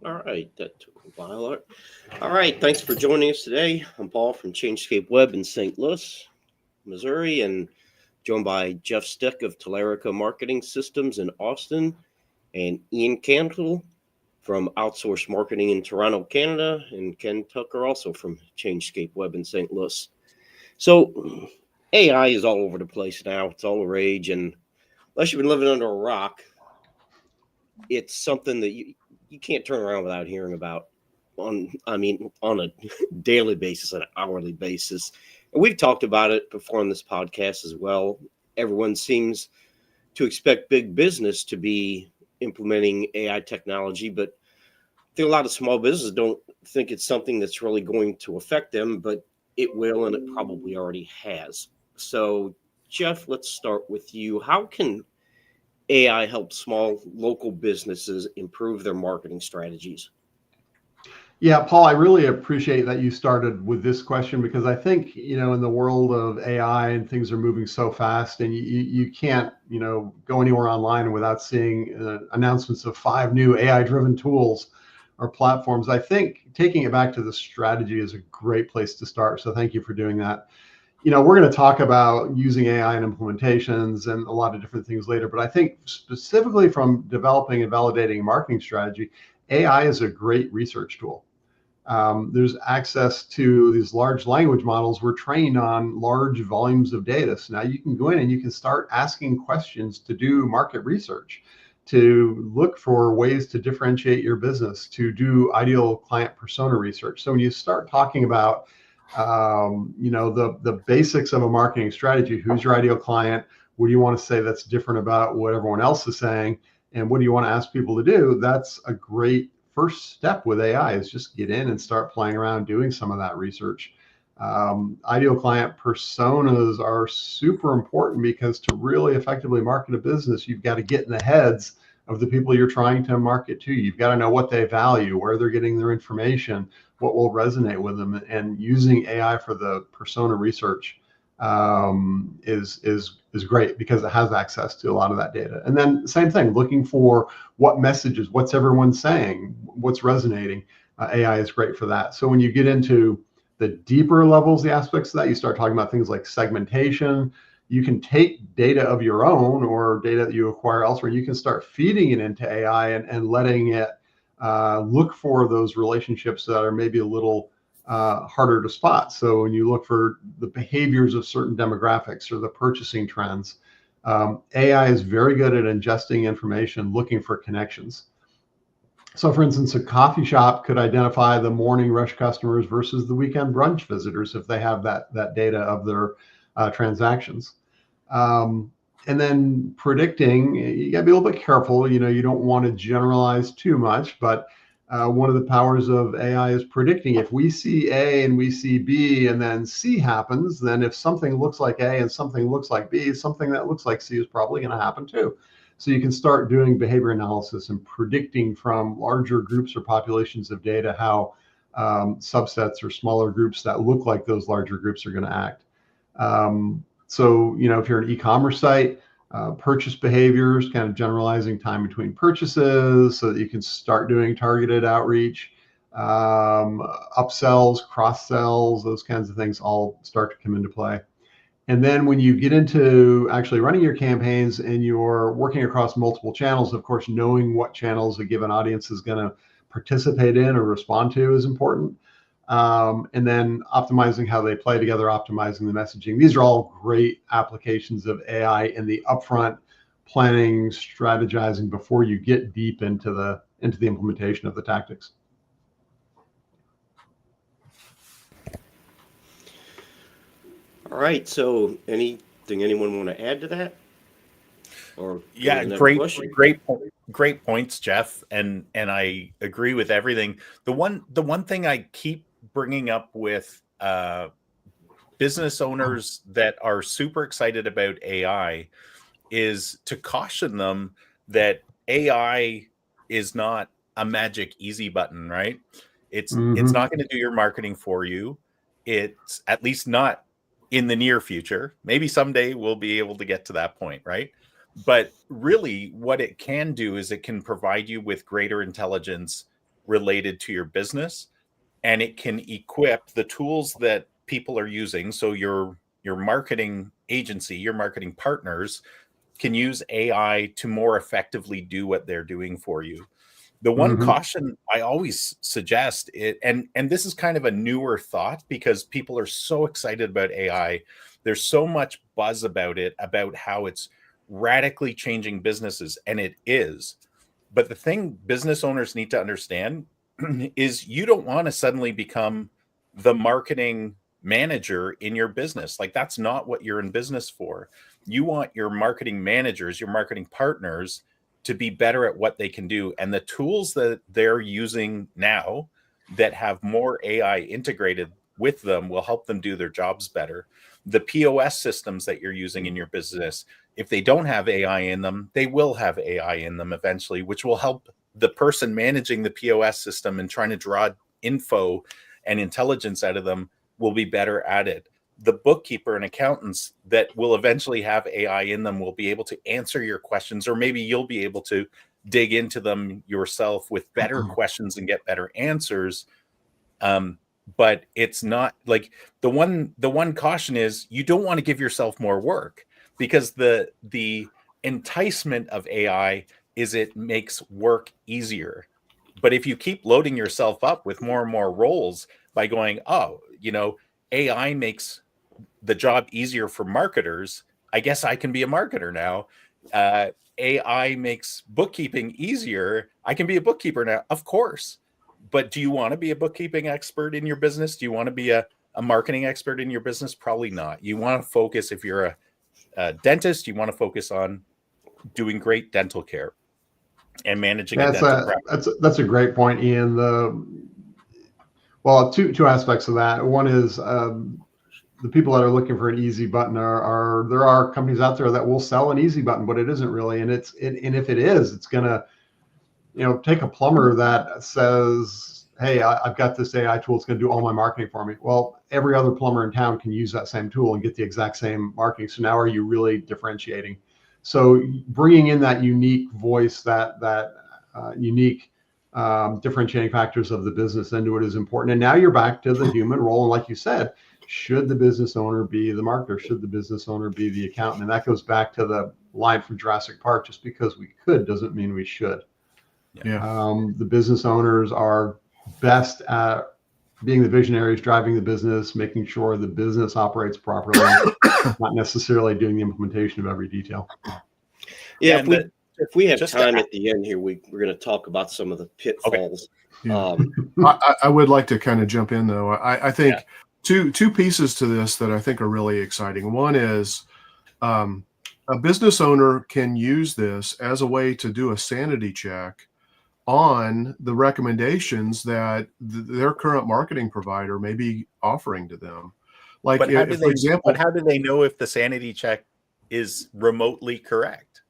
All right, that took a while. All right, thanks for joining us today. I'm Paul from Changescape Web in St. Louis, Missouri, and joined by Jeff Stick of Telerica Marketing Systems in Austin, and Ian Cantle from Outsource Marketing in Toronto, Canada, and Ken Tucker also from Changescape Web in St. Louis. So, AI is all over the place now. It's all the rage, and unless you've been living under a rock, it's something that you can't turn around without hearing about on a daily basis, an hourly basis. And we've talked about it before on this podcast as well. Everyone seems to expect big business to be implementing AI technology, but I think a lot of small businesses don't think it's something that's really going to affect them, but it will, and it probably already has. So, Jeff, let's start with you. How can AI help small local businesses improve their marketing strategies? Yeah, Paul, I really appreciate that you started with this question because I think, in the world of AI and things are moving so fast and you can't, go anywhere online without seeing announcements of 5 new AI-driven tools or platforms. I think taking it back to the strategy is a great place to start. So thank you for doing that. We're going to talk about using AI in implementations and a lot of different things later, but I think specifically from developing and validating a marketing strategy, AI is a great research tool. There's access to these large language models. We're trained on large volumes of data. So now you can go in and you can start asking questions to do market research, to look for ways to differentiate your business, to do ideal client persona research. So when you start talking about the basics of a marketing strategy, who's your ideal client? What do you want to say that's different about what everyone else is saying? And what do you want to ask people to do? That's a great first step with AI, is just get in and start playing around doing some of that research. Ideal client personas are super important because to really effectively market a business, you've got to get in the heads of the people you're trying to market to. You've got to know what they value, where they're getting their information, what will resonate with them, and using AI for the persona research is great because it has access to a lot of that data. And then same thing, looking for what messages, what's everyone saying, what's resonating. AI is great for that. So when you get into the deeper levels, the aspects of that, you start talking about things like segmentation. You can take data of your own or data that you acquire elsewhere. You can start feeding it into AI and letting it look for those relationships that are maybe a little harder to spot. So when you look for the behaviors of certain demographics or the purchasing trends, AI is very good at ingesting information, looking for connections. So for instance, a coffee shop could identify the morning rush customers versus the weekend brunch visitors if they have that data of their transactions. And then predicting, you got to be a little bit careful. You don't want to generalize too much, but one of the powers of AI is predicting. If we see A and we see B and then C happens, then if something looks like A and something looks like B, something that looks like C is probably going to happen too. So you can start doing behavior analysis and predicting from larger groups or populations of data how subsets or smaller groups that look like those larger groups are going to act. So, if you're an e-commerce site, purchase behaviors, kind of generalizing time between purchases so that you can start doing targeted outreach, upsells, cross sells, those kinds of things all start to come into play. And then when you get into actually running your campaigns and you're working across multiple channels, of course, knowing what channels a given audience is going to participate in or respond to is important. And then optimizing how they play together, optimizing the messaging. These are all great applications of AI in the upfront planning, strategizing before you get deep into the implementation of the tactics. All right. So, anything anyone want to add to that, or go to Yeah, the next question? great points, Jeff, and I agree with everything. The one thing I keep bringing up with business owners that are super excited about AI is to caution them that AI is not a magic easy button, right? It's not going to do your marketing for you. It's at least not in the near future. Maybe someday we'll be able to get to that point, right? But really what it can do is it can provide you with greater intelligence related to your business, and it can equip the tools that people are using. So your marketing agency, your marketing partners can use AI to more effectively do what they're doing for you. The one caution I always suggest it, and this is kind of a newer thought because people are so excited about AI. There's so much buzz about it, about how it's radically changing businesses, and it is. But the thing business owners need to understand is you don't want to suddenly become the marketing manager in your business. Like, that's not what you're in business for. You want your marketing managers, your marketing partners, to be better at what they can do. And the tools that they're using now that have more AI integrated with them will help them do their jobs better. The POS systems that you're using in your business, if they don't have AI in them, they will have AI in them eventually, which will help the person managing the POS system and trying to draw info and intelligence out of them will be better at it. The bookkeeper and accountants that will eventually have AI in them will be able to answer your questions, or maybe you'll be able to dig into them yourself with better questions and get better answers. But it's not like the one caution is you don't want to give yourself more work, because the enticement of AI is it makes work easier. But if you keep loading yourself up with more and more roles by going, oh, AI makes the job easier for marketers, I guess I can be a marketer now. AI makes bookkeeping easier, I can be a bookkeeper now. Of course. But do you want to be a bookkeeping expert in your business? Do you want to be a marketing expert in your business? Probably not. You want to focus, if you're a dentist, you want to focus on doing great dental care and managing a dental practice. That's a great point, Ian. Two aspects of that. One is the people that are looking for an easy button there are companies out there that will sell an easy button, but it isn't really. And if it is, it's gonna, take a plumber that says, hey, I've got this AI tool, it's gonna do all my marketing for me. Well, every other plumber in town can use that same tool and get the exact same marketing. So now are you really differentiating? So bringing in that unique voice, that unique differentiating factors of the business into it is important. And now you're back to the human role. And like you said, should the business owner be the marketer? Should the business owner be the accountant? And that goes back to the line from Jurassic Park: just because we could doesn't mean we should. The business owners are best at being the visionaries, driving the business, making sure the business operates properly, not necessarily doing the implementation of every detail. Yeah, if we have time at the end here, we're going to talk about some of the pitfalls. Okay. Yeah. I would like to kind of jump in, though. I think two pieces to this that I think are really exciting. One is a business owner can use this as a way to do a sanity check on the recommendations that their current marketing provider may be offering to them. Like, for example, how do they know if the sanity check is remotely correct?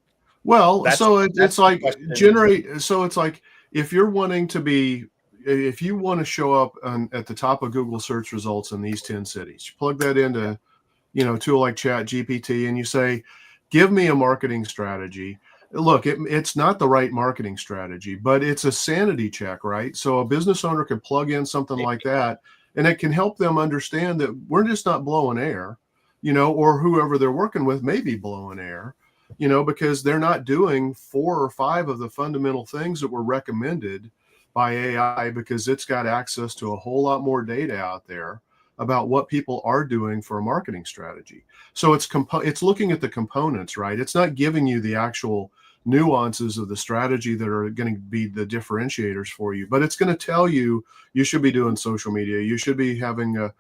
Well, it's like generate. So it's like if you're wanting to be, if you want to show up at the top of Google search results in these 10 cities, you plug that into, a tool like ChatGPT, and you say, give me a marketing strategy. Look, it's not the right marketing strategy, but it's a sanity check, right? So a business owner can plug in something like that, and it can help them understand that we're just not blowing air, or whoever they're working with may be blowing air, because they're not doing 4 or 5 of the fundamental things that were recommended by AI, because it's got access to a whole lot more data out there about what people are doing for a marketing strategy. So it's looking at the components, right? It's not giving you the actual nuances of the strategy that are going to be the differentiators for you, but it's going to tell you should be doing social media, you should be having a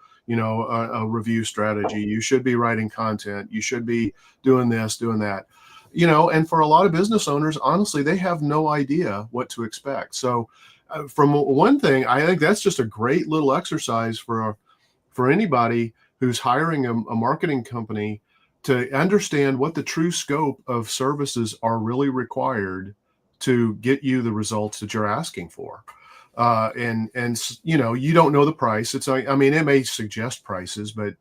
review strategy, you should be writing content, you should be doing this, doing that, and for a lot of business owners, honestly, they have no idea what to expect. So from one thing, I think that's just a great little exercise for anybody who's hiring a marketing company to understand what the true scope of services are really required to get you the results that you're asking for. And you don't know the price. It's like, it may suggest prices, but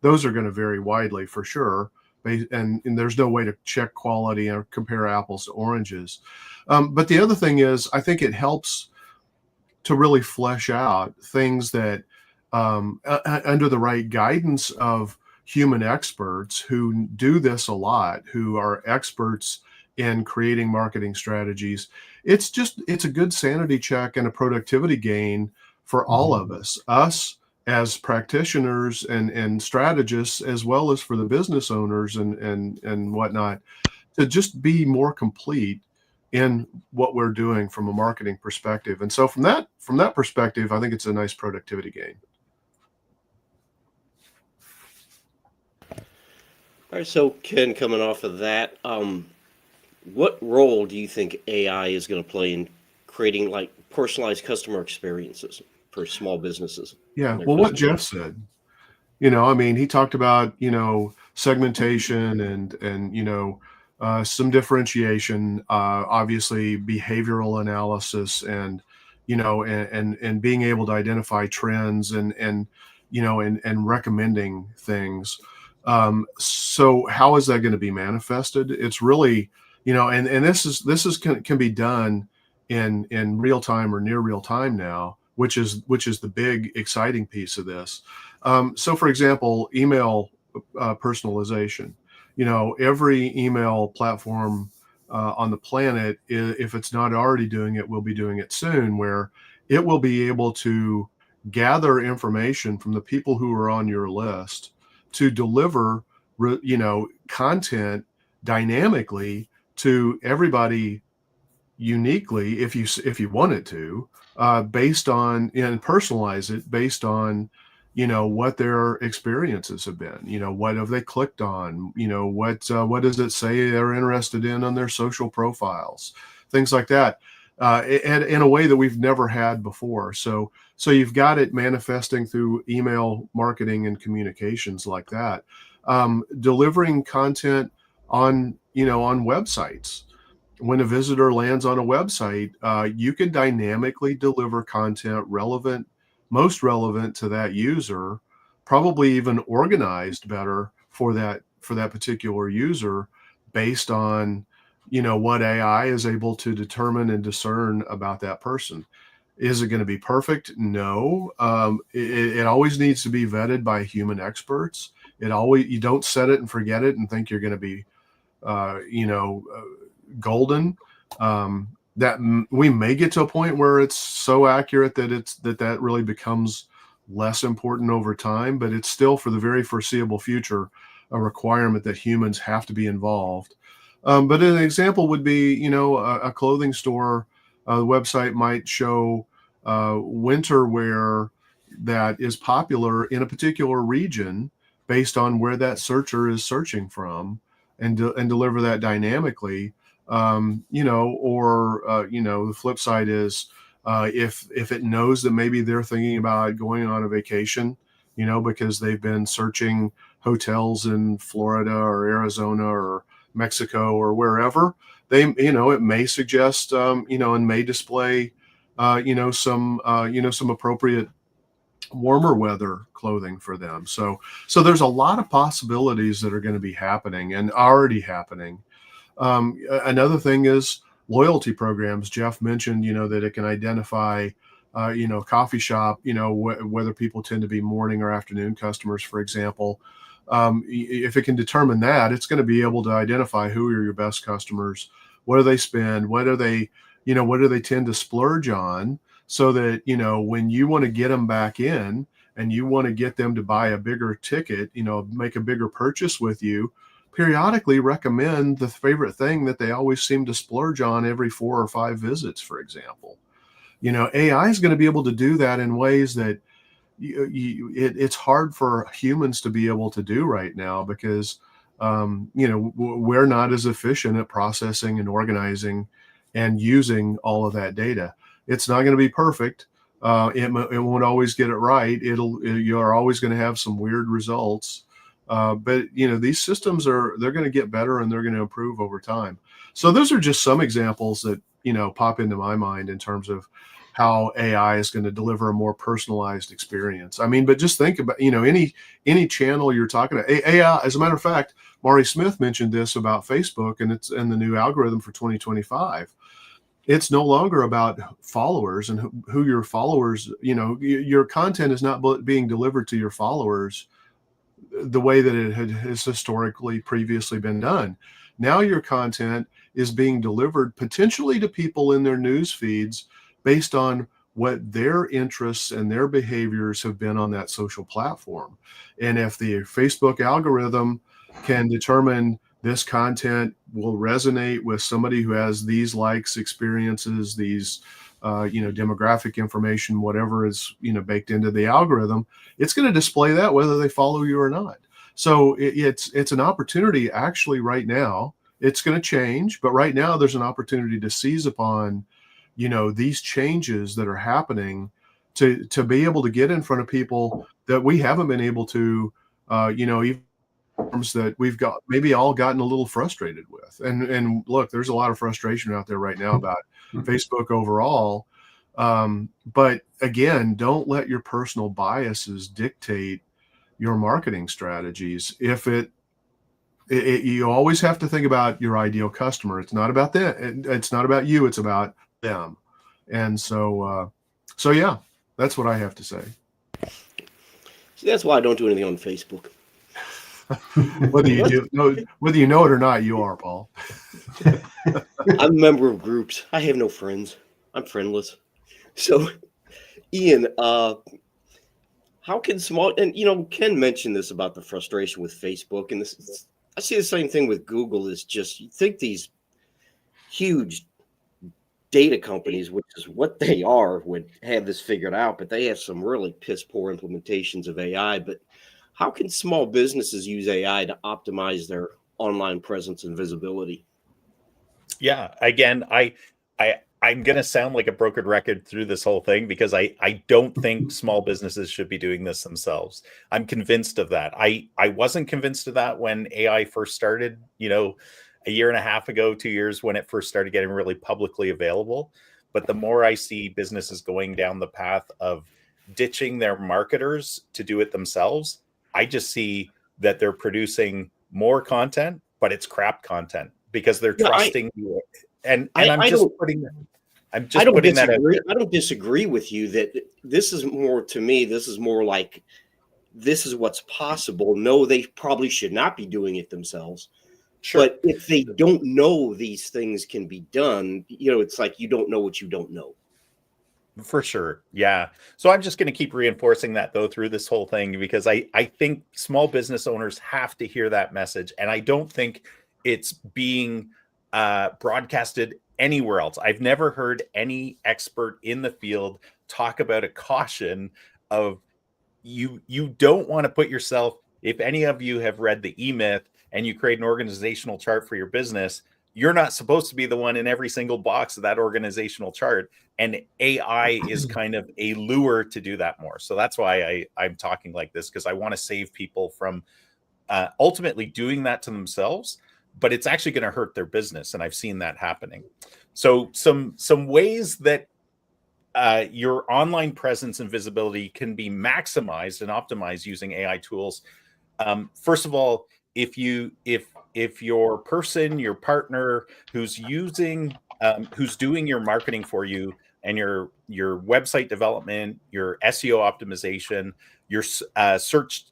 those are going to vary widely for sure. And there's no way to check quality or compare apples to oranges. But the other thing is, I think it helps to really flesh out things that under the right guidance of human experts who do this a lot, who are experts in creating marketing strategies. It's a good sanity check and a productivity gain for all of us as practitioners and strategists, as well as for the business owners and whatnot, to just be more complete in what we're doing from a marketing perspective. And so from that perspective, I think it's a nice productivity gain. All right, so Ken, coming off of that, what role do you think AI is going to play in creating like personalized customer experiences for small businesses? Yeah, and their well, what customers? Jeff said, I mean, he talked about, segmentation and some differentiation, obviously behavioral analysis and, and being able to identify trends and recommending things. So how is that going to be manifested? It's really, and this can be done in real time or near real time now, which is the big exciting piece of this. So for example, email personalization, every email platform on the planet, if it's not already doing it, will be doing it soon, where it will be able to gather information from the people who are on your list to deliver, content dynamically to everybody uniquely, if you wanted to, based on and personalize it based on what their experiences have been, what have they clicked on, what does it say they're interested in on their social profiles, things like that, and in a way that we've never had before. So you've got it manifesting through email marketing and communications like that, delivering content on websites. When a visitor lands on a website, you can dynamically deliver content most relevant to that user, probably even organized better for that particular user, based on what AI is able to determine and discern about that person. Is it going to be perfect? No. It always needs to be vetted by human experts. You don't set it and forget it and think you're going to be golden. That we may get to a point where it's so accurate that that really becomes less important over time, but it's still, for the very foreseeable future, a requirement that humans have to be involved. But an example would be, a clothing store. The website might show winter wear that is popular in a particular region based on where that searcher is searching from, and deliver that dynamically. The flip side is, if it knows that maybe they're thinking about going on a vacation, because they've been searching hotels in Florida or Arizona or Mexico or wherever, it may suggest, and may display, some appropriate warmer weather clothing for them. So there's a lot of possibilities that are going to be happening and already happening. Another thing is loyalty programs. Jeff mentioned, that it can identify, coffee shop, whether people tend to be morning or afternoon customers, for example. If it can determine that, it's going to be able to identify who are your best customers, what do they spend, what do they tend to splurge on, so that, when you want to get them back in and you want to get them to buy a bigger ticket, make a bigger purchase with you, periodically recommend the favorite thing that they always seem to splurge on every 4 or 5 visits, for example. AI is going to be able to do that in ways that it's hard for humans to be able to do right now, because we're not as efficient at processing and organizing and using all of that data. It's not going to be perfect. It won't always get it right. You're always going to have some weird results. But these systems they're going to get better and they're going to improve over time. So those are just some examples that pop into my mind in terms of how AI is going to deliver a more personalized experience. I mean, but just think about any channel you're talking about. AI, as a matter of fact, Mari Smith mentioned this about Facebook and the new algorithm for 2025. it's no longer about followers and who your followers, your content is not being delivered to your followers the way that it has historically previously been done. Now your content is being delivered potentially to people in their news feeds based on what their interests and their behaviors have been on that social platform. And if the Facebook algorithm can determine this content will resonate with somebody who has these likes, experiences, these demographic information, whatever is baked into the algorithm, it's going to display that whether they follow you or not. So it's an opportunity actually right now. It's going to change, but right now there's an opportunity to seize upon these changes that are happening to be able to get in front of people that we haven't been able to even that we've got maybe all gotten a little frustrated with. And look, there's a lot of frustration out there right now about Facebook overall. But again, don't let your personal biases dictate your marketing strategies. If you always have to think about your ideal customer. It's not about them. It's not about you. It's about them. And so yeah, that's what I have to say. See, that's why I don't do anything on Facebook. Whether you know it or not, you are, Paul. I'm a member of groups. I have no friends. I'm friendless. So, Ian, how can small, and Ken mentioned this about the frustration with Facebook, and I see the same thing with Google. Is just you think these huge data companies, which is what they are, would have this figured out, but they have some really piss poor implementations of AI. But how can small businesses use AI to optimize their online presence and visibility? Yeah, again, I'm going to sound like a broken record through this whole thing because I don't think small businesses should be doing this themselves. I'm convinced of that. I wasn't convinced of that when AI first started, a year and a half ago, 2 years, when it first started getting really publicly available. But the more I see businesses going down the path of ditching their marketers to do it themselves, I just see that they're producing more content, but it's crap content because they're trusting you. And I'm just putting that out there. I don't disagree with you that this is more, to me, this is more like this is what's possible. No, they probably should not be doing it themselves. Sure. But if they don't know these things can be done, it's like you don't know what you don't know. For sure. Yeah. So I'm just going to keep reinforcing that though through this whole thing because I think small business owners have to hear that message. And I don't think it's being broadcasted anywhere else. I've never heard any expert in the field talk about a caution of you don't want to put yourself, if any of you have read the E-Myth and you create an organizational chart for your business, you're not supposed to be the one in every single box of that organizational chart. And AI is kind of a lure to do that more. So that's why I'm talking like this, because I want to save people from ultimately doing that to themselves, but it's actually going to hurt their business. And I've seen that happening. So some ways that your online presence and visibility can be maximized and optimized using AI tools. First of all, if your person, your partner who's doing your marketing for you and your website development, your SEO optimization, your search,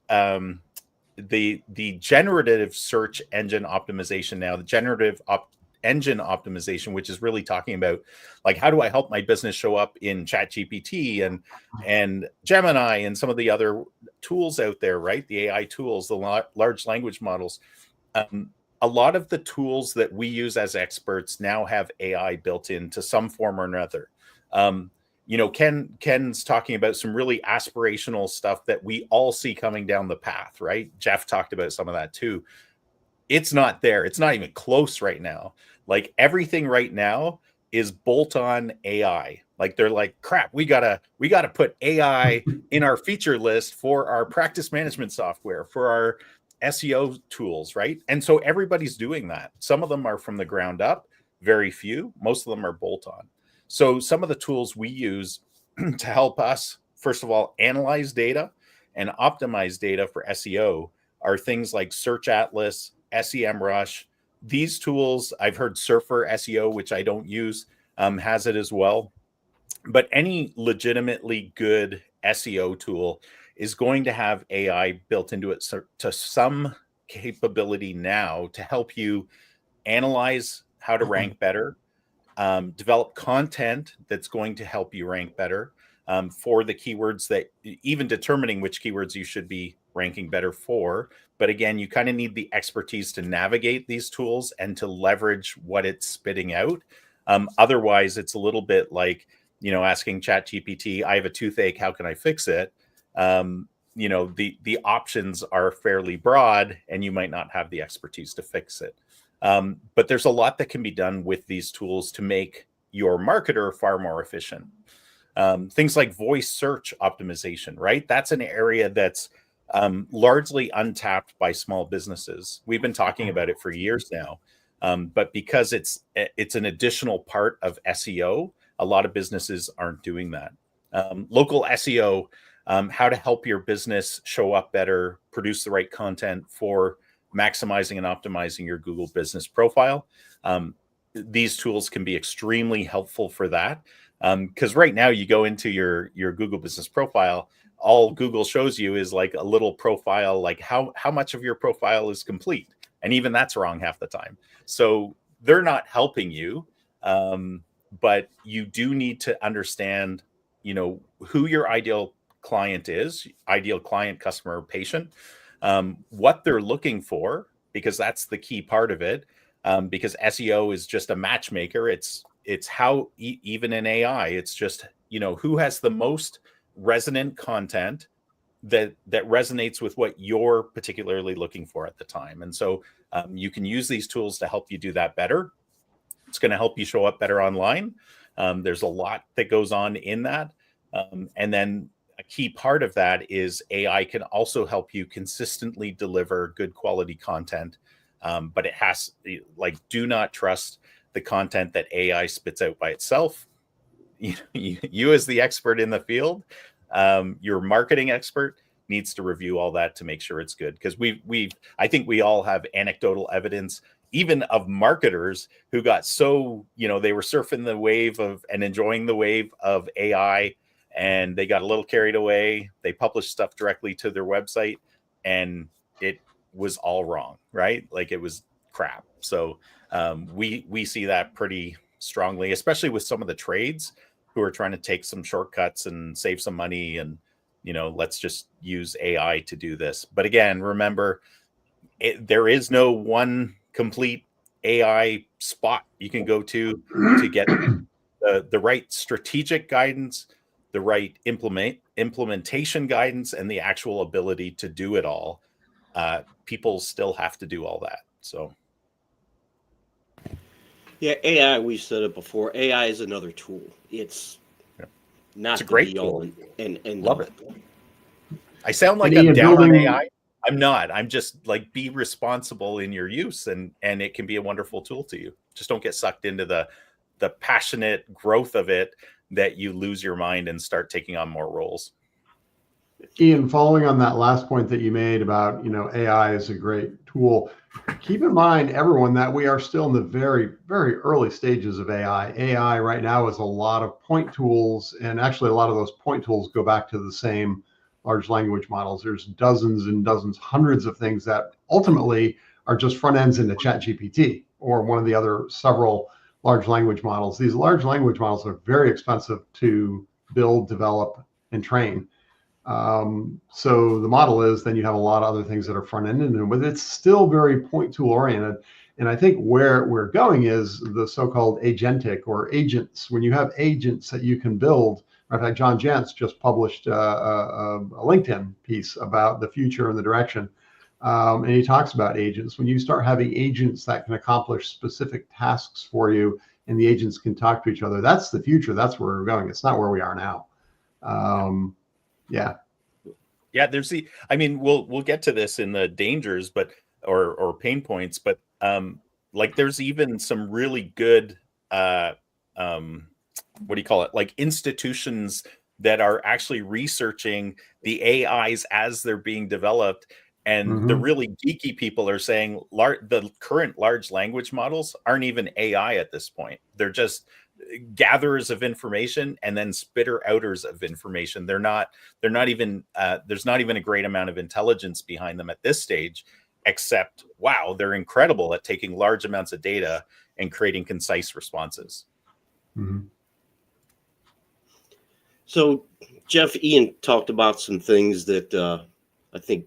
the generative search engine optimization now, the generative engine optimization, which is really talking about like, how do I help my business show up in ChatGPT and Gemini and some of the other tools out there, right? The AI tools, the large language models. A lot of the tools that we use as experts now have AI built into some form or another. Ken's talking about some really aspirational stuff that we all see coming down the path, right? Jeff talked about some of that too. It's not there. It's not even close right now. Like everything right now is bolt-on AI. Like they're like, crap, we gotta put AI in our feature list for our practice management software, for our SEO tools, right? And so everybody's doing that. Some of them are from the ground up, very few. Most of them are bolt-on. So some of the tools we use to help us, first of all, analyze data and optimize data for SEO are things like Search Atlas, SEMrush. These tools, I've heard Surfer SEO, which I don't use. has it as well. But any legitimately good SEO tool is going to have AI built into it to some capability now to help you analyze how to rank better, develop content that's going to help you rank better for the keywords that even determining which keywords you should be ranking better for. But again, you kind of need the expertise to navigate these tools and to leverage what it's spitting out. Otherwise, it's a little bit like, asking ChatGPT, I have a toothache, how can I fix it? The options are fairly broad and you might not have the expertise to fix it. But there's a lot that can be done with these tools to make your marketer far more efficient. Things like voice search optimization, right? That's an area that's largely untapped by small businesses. We've been talking about it for years now. But because it's an additional part of SEO, a lot of businesses aren't doing that. Local SEO, how to help your business show up better, produce the right content for maximizing and optimizing your Google business profile. These tools can be extremely helpful for that. Because right now you go into your Google business profile, all Google shows you is like a little profile, like how much of your profile is complete. And even that's wrong half the time. So they're not helping you. But you do need to understand, who your ideal client is, ideal client, customer, patient, what they're looking for, because that's the key part of it. Because SEO is just a matchmaker. It's how even in AI, it's just, who has the most resonant content that resonates with what you're particularly looking for at the time. And so you can use these tools to help you do that better. It's going to help you show up better online. There's a lot that goes on in that. And then a key part of that is AI can also help you consistently deliver good quality content. But it has, do not trust the content that AI spits out by itself. You as the expert in the field, your marketing expert needs to review all that to make sure it's good. Because I think we all have anecdotal evidence, even of marketers who got so, they were surfing the wave of and enjoying the wave of AI, and they got a little carried away. They published stuff directly to their website and it was all wrong, right? Like it was crap. So we see that pretty strongly, especially with some of the trades who are trying to take some shortcuts and save some money and, let's just use AI to do this. But again, remember, there is no one complete AI spot you can go to get the right strategic guidance, the right implementation guidance, and the actual ability to do it all. People still have to do all that. So. Yeah, AI, we said it before, AI is another tool. It's not it's a great tool. And love it. I sound like And I'm down on building... AI. I'm not. I'm just like, be responsible in your use, and it can be a wonderful tool to you. Just don't get sucked into the passionate growth of it that you lose your mind and start taking on more roles. Ian, following on that last point that you made about, AI is a great tool, keep in mind, everyone, that we are still in the very, very early stages of AI. AI right now is a lot of point tools, and actually a lot of those point tools go back to the same large language models. There's dozens and dozens, hundreds of things that ultimately are just front ends into ChatGPT or one of the other several large language models. These large language models are very expensive to build, develop, and train. So the model is then you have a lot of other things that are front ended, but it's still very point tool oriented. And I think where we're going is the so-called agentic or agents. When you have agents that you can build, in fact, John Jantsch just published a LinkedIn piece about the future and the direction. And he talks about agents. When you start having agents that can accomplish specific tasks for you, and the agents can talk to each other, that's the future. That's where we're going. It's not where we are now. Yeah. We'll get to this in the dangers, but or pain points, but there's even some really good like institutions that are actually researching the AIs as they're being developed. And the really geeky people are saying the current large language models aren't even AI at this point. They're just gatherers of information and then spitter outers of information. They're not even there's not even a great amount of intelligence behind them at this stage, except wow, they're incredible at taking large amounts of data and creating concise responses. Mm-hmm. So, Jeff, Ian talked about some things that I think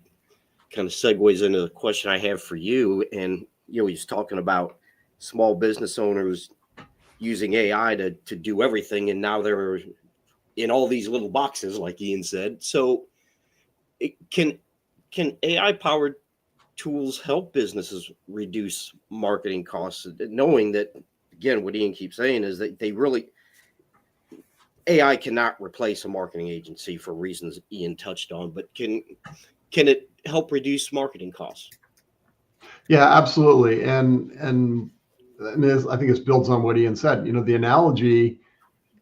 kind of segues into the question I have for you. And, he's talking about small business owners using AI to do everything. And now they're in all these little boxes, like Ian said. So can AI-powered tools help businesses reduce marketing costs, knowing that, again, what Ian keeps saying is that AI cannot replace a marketing agency for reasons Ian touched on, but can it help reduce marketing costs? Yeah, absolutely. And I think this builds on what Ian said. The analogy,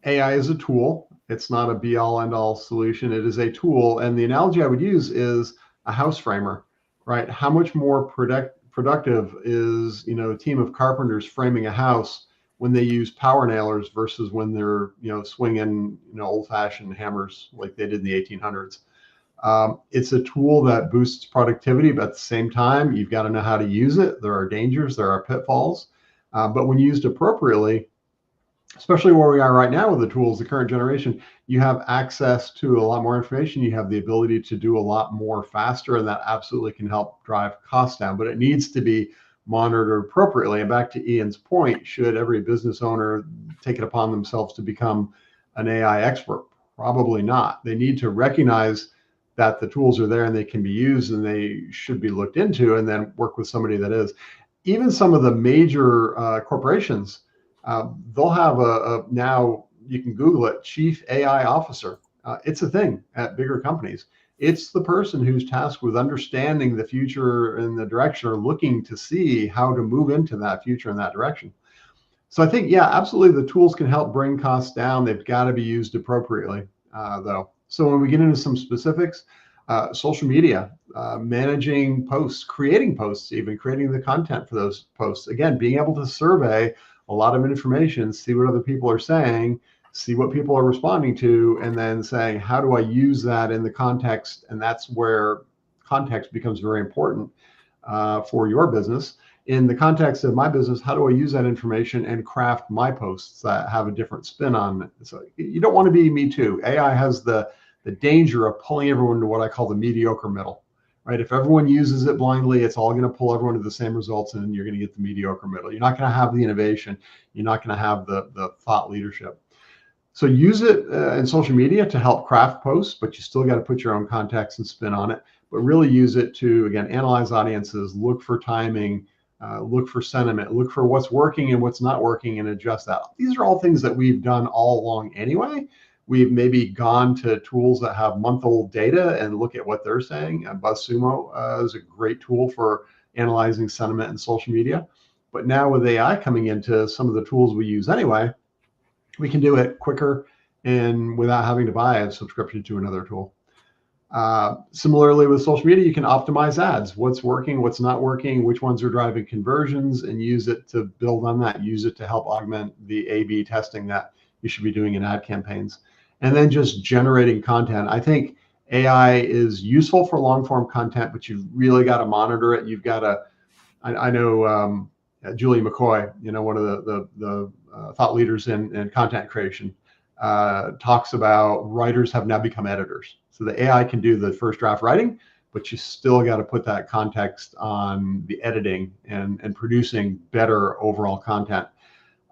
AI is a tool. It's not a be all end all solution. It is a tool. And the analogy I would use is a house framer, right? How much more productive is, a team of carpenters framing a house when they use power nailers versus when they're, swinging, old fashioned hammers like they did in the 1800s. It's a tool that boosts productivity, but at the same time, you've got to know how to use it. There are dangers, there are pitfalls, but when used appropriately, especially where we are right now with the tools, the current generation, you have access to a lot more information. You have the ability to do a lot more faster, and that absolutely can help drive costs down, but it needs to be monitored appropriately. And back to Ian's point, should every business owner take it upon themselves to become an AI expert? Probably not. They need to recognize that the tools are there and they can be used and they should be looked into, and then work with somebody that is. Even some of the major corporations, they'll have now you can Google it, Chief AI Officer. It's a thing at bigger companies. It's the person who's tasked with understanding the future and the direction, or looking to see how to move into that future in that direction. So I think, yeah, absolutely, the tools can help bring costs down. They've got to be used appropriately, though. So when we get into some specifics, social media, managing posts, creating posts, even creating the content for those posts. Again, being able to survey a lot of information, see what other people are saying, see what people are responding to, and then saying, how do I use that in the context? And that's where context becomes very important for your business. In the context of my business, how do I use that information and craft my posts that have a different spin on it? So you don't want to be me too. AI has the danger of pulling everyone to what I call the mediocre middle, right? If everyone uses it blindly, it's all going to pull everyone to the same results, and you're going to get the mediocre middle. You're not going to have the innovation. You're not going to have the thought leadership. So use it in social media to help craft posts, but you still got to put your own context and spin on it. But really use it to, again, analyze audiences, look for timing, look for sentiment, look for what's working and what's not working, and adjust that. These are all things that we've done all along anyway. We've maybe gone to tools that have month-old data and look at what they're saying. BuzzSumo is a great tool for analyzing sentiment in social media. But now with AI coming into some of the tools we use anyway, we can do it quicker and without having to buy a subscription to another tool. Similarly with social media, you can optimize ads. What's working, what's not working, which ones are driving conversions, and use it to build on that. Use it to help augment the A/B testing that you should be doing in ad campaigns. And then just generating content. I think AI is useful for long form content, but you've really got to monitor it. You've got to, I know Julie McCoy, one of the thought leaders in content creation, talks about writers have now become editors. So the AI can do the first draft writing, but you still got to put that context on the editing and producing better overall content.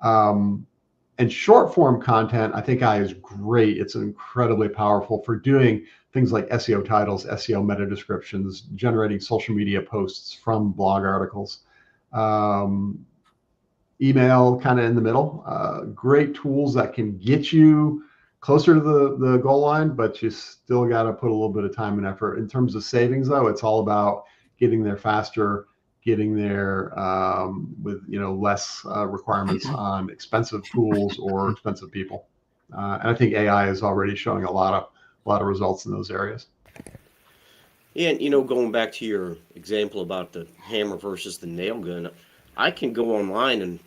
And short form content, I think AI is great. It's incredibly powerful for doing things like SEO titles, SEO meta descriptions, generating social media posts from blog articles. Email kind of in the middle. Great tools that can get you closer to the goal line, but you still got to put a little bit of time and effort. In terms of savings, though, it's all about getting there faster, getting there with less requirements on expensive tools or expensive people. And I think AI is already showing a lot of results in those areas. Yeah, and going back to your example about the hammer versus the nail gun, I can go online and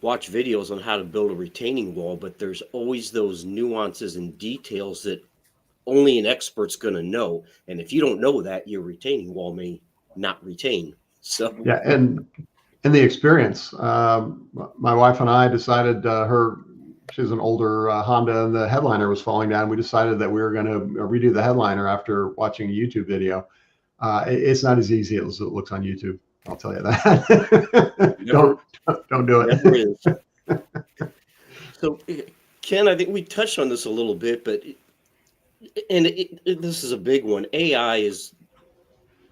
watch videos on how to build a retaining wall, but there's always those nuances and details that only an expert's going to know. And if you don't know that, your retaining wall may not retain. So Yeah, and in the experience, my wife and I decided she's an older Honda, and the headliner was falling down. We decided that we were going to redo the headliner after watching a YouTube video. It's not as easy as it looks on YouTube. I'll tell you that. don't do it. never is. So, Ken, I think we touched on this a little bit, but this is a big one. AI is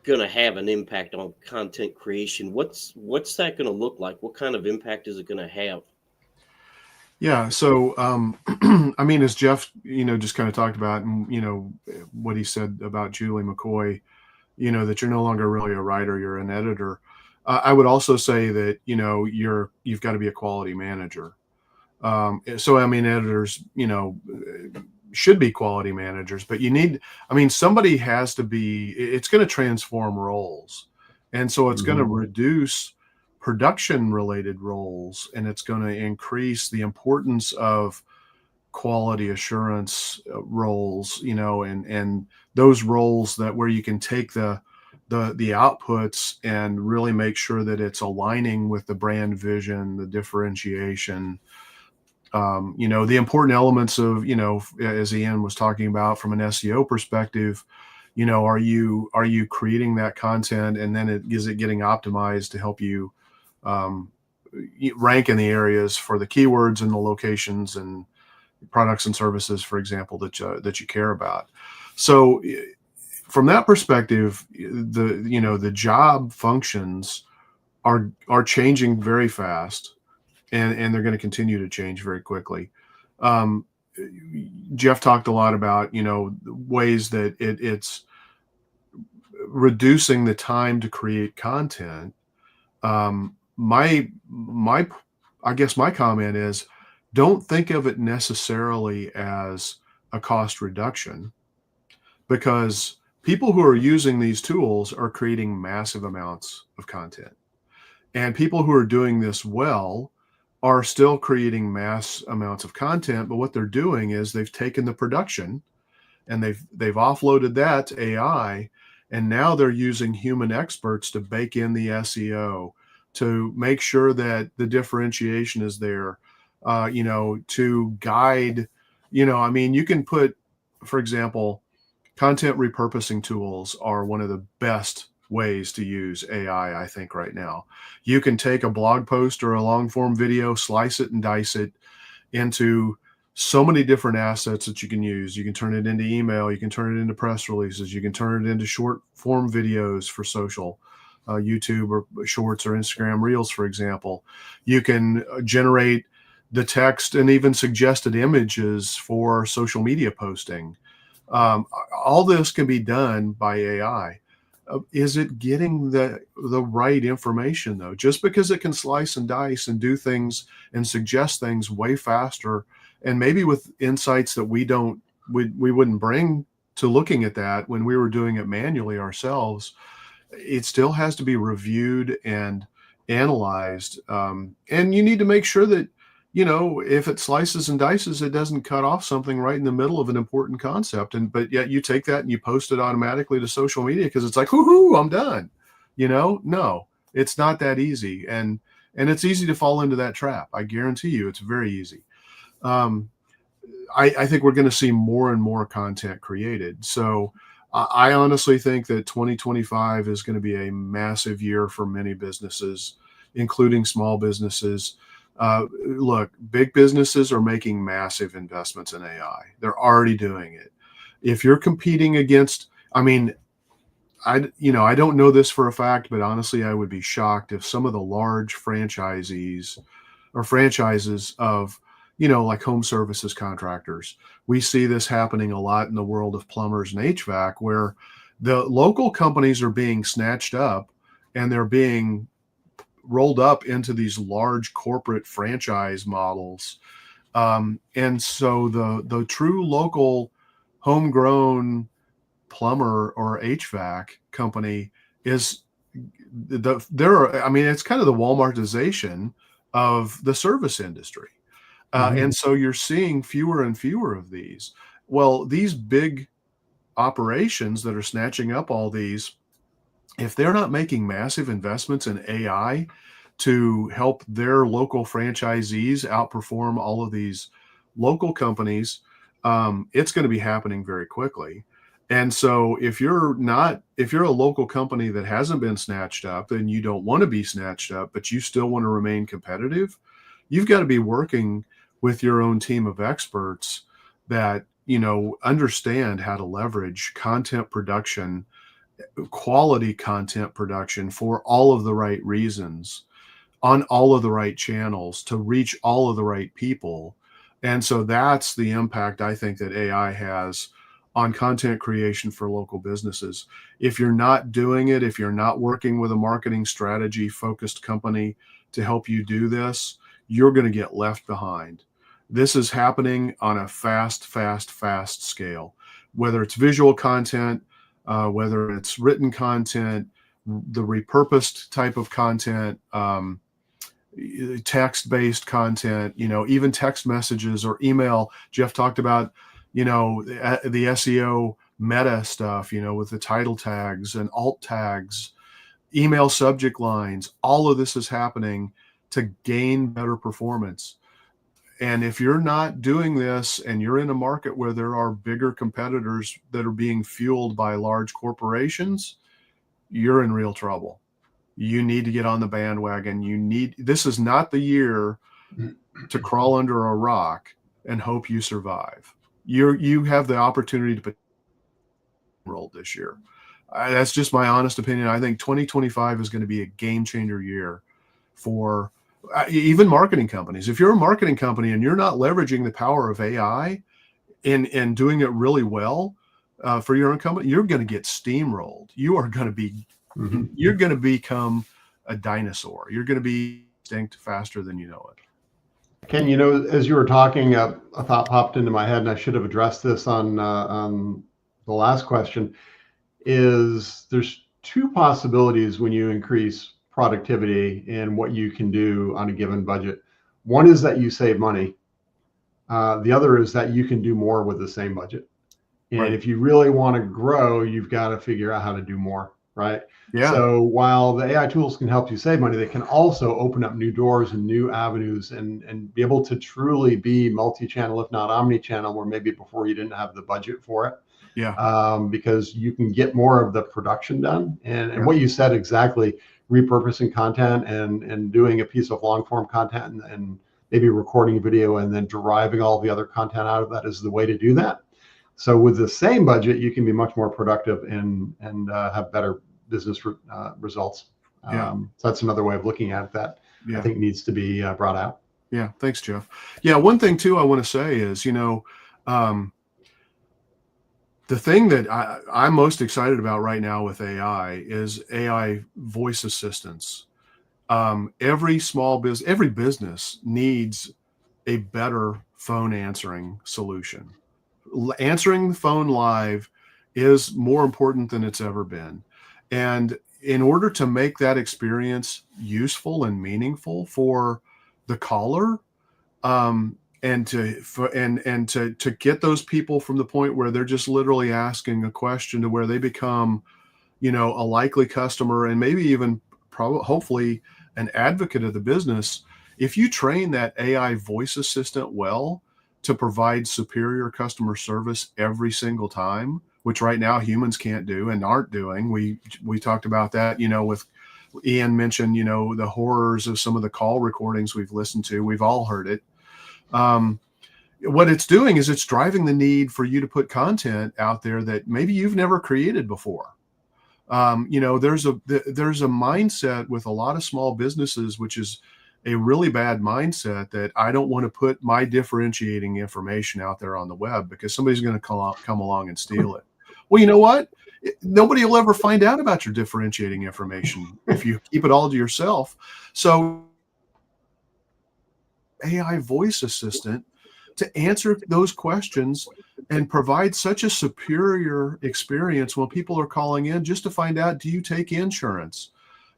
going to have an impact on content creation. What's that going to look like? What kind of impact is it going to have? Yeah. So, I mean, as Jeff, just kind of talked about, and, what he said about Julie McCoy, that you're no longer really a writer, you're an editor. I would also say that, you've got to be a quality manager. So, I mean, editors, should be quality managers, but somebody has to be, it's going to transform roles. And so it's going to reduce production related roles, and it's going to increase the importance of quality assurance roles, and those roles that where you can take the outputs and really make sure that it's aligning with the brand vision, the differentiation, the important elements of, as Ian was talking about from an SEO perspective, are you creating that content, and then is it getting optimized to help you rank in the areas for the keywords and the locations and products and services, for example, that you care about. So from that perspective, the job functions are changing very fast, and they're going to continue to change very quickly. Jeff talked a lot about, ways that it's reducing the time to create content. I guess my comment is, don't think of it necessarily as a cost reduction, because people who are using these tools are creating massive amounts of content, and people who are doing this well are still creating mass amounts of content. But what they're doing is they've taken the production and they've offloaded that to AI, and now they're using human experts to bake in the SEO, to make sure that the differentiation is there, to guide, you can put, for example, content repurposing tools are one of the best ways to use AI, I think, right now. You can take a blog post or a long form video, slice it and dice it into so many different assets that you can use. You can turn it into email, you can turn it into press releases, you can turn it into short form videos for social, YouTube or Shorts or Instagram Reels, for example. You can generate the text and even suggested images for social media posting. All this can be done by AI. Is it getting the right information, though? Just because it can slice and dice and do things and suggest things way faster, and maybe with insights that we wouldn't bring to looking at that when we were doing it manually ourselves, it still has to be reviewed and analyzed. And you need to make sure that, if it slices and dices, it doesn't cut off something right in the middle of an important concept. But yet you take that and you post it automatically to social media because it's like, whoo, I'm done. No, it's not that easy. And it's easy to fall into that trap. I guarantee you it's very easy. I think we're going to see more and more content created. So I honestly think that 2025 is going to be a massive year for many businesses, including small businesses. Look, big businesses are making massive investments in AI. They're already doing it. If you're competing against, I don't know this for a fact, but honestly, I would be shocked if some of the large franchisees or franchises of, like home services contractors, we see this happening a lot in the world of plumbers and HVAC, where the local companies are being snatched up and they're being rolled up into these large corporate franchise models. And so the true local homegrown plumber or HVAC company is it's kind of the Walmartization of the service industry. And so you're seeing fewer and fewer of these. Well, these big operations that are snatching up all these, if they're not making massive investments in AI to help their local franchisees outperform all of these local companies, it's going to be happening very quickly. And so if you're a local company that hasn't been snatched up and you don't want to be snatched up, but you still want to remain competitive, you've got to be working with your own team of experts that, understand how to leverage content production, quality content production for all of the right reasons on all of the right channels to reach all of the right people. And so that's the impact I think that AI has on content creation for local businesses. If you're not doing it, if you're not working with a marketing strategy focused company to help you do this, you're going to get left behind. This is happening on a fast scale, whether it's visual content, whether it's written content, the repurposed type of content, text-based content, even text messages or email. Jeff talked about, the SEO meta stuff, with the title tags and alt tags, email subject lines. All of this is happening to gain better performance. And if you're not doing this and you're in a market where there are bigger competitors that are being fueled by large corporations, you're in real trouble. You need to get on the bandwagon. This is not the year to crawl under a rock and hope you survive. You have the opportunity to roll this year. That's just my honest opinion. I think 2025 is going to be a game changer year for even marketing companies. If you're a marketing company and you're not leveraging the power of AI and doing it really well for your own company, you're going to get steamrolled. You're going to become a dinosaur. You're going to be extinct faster than you know it. Ken, as you were talking, a thought popped into my head, and I should have addressed this on the last question. There's two possibilities when you increase productivity in what you can do on a given budget. One is that you save money. The other is that you can do more with the same budget. And Right. if you really want to grow, you've got to figure out how to do more, right? Yeah. So while the AI tools can help you save money, they can also open up new doors and new avenues and be able to truly be multi-channel, if not omni-channel, where maybe before you didn't have the budget for it. Yeah. Because you can get more of the production done. And what you said exactly, repurposing content and doing a piece of long form content and maybe recording a video and then deriving all the other content out of that is the way to do that. So with the same budget, you can be much more productive and have better business results. So that's another way of looking at it that I think needs to be brought out. Yeah. Thanks, Jeff. Yeah. One thing too, I want to say is, the thing that I'm most excited about right now with AI is AI voice assistants. Every business needs a better phone answering solution. Answering the phone live is more important than it's ever been. And in order to make that experience useful and meaningful for the caller, and to get those people from the point where they're just literally asking a question to where they become, a likely customer and maybe even hopefully an advocate of the business. If you train that AI voice assistant well to provide superior customer service every single time, which right now humans can't do and aren't doing. We talked about that, with Ian mentioned, the horrors of some of the call recordings we've listened to. We've all heard it. What it's doing is it's driving the need for you to put content out there that maybe you've never created before. There's a mindset with a lot of small businesses, which is a really bad mindset, that I don't want to put my differentiating information out there on the web because somebody's going to come along and steal it. Well, you know what? Nobody will ever find out about your differentiating information if you keep it all to yourself. So AI voice assistant to answer those questions and provide such a superior experience when people are calling in just to find out, do you take insurance?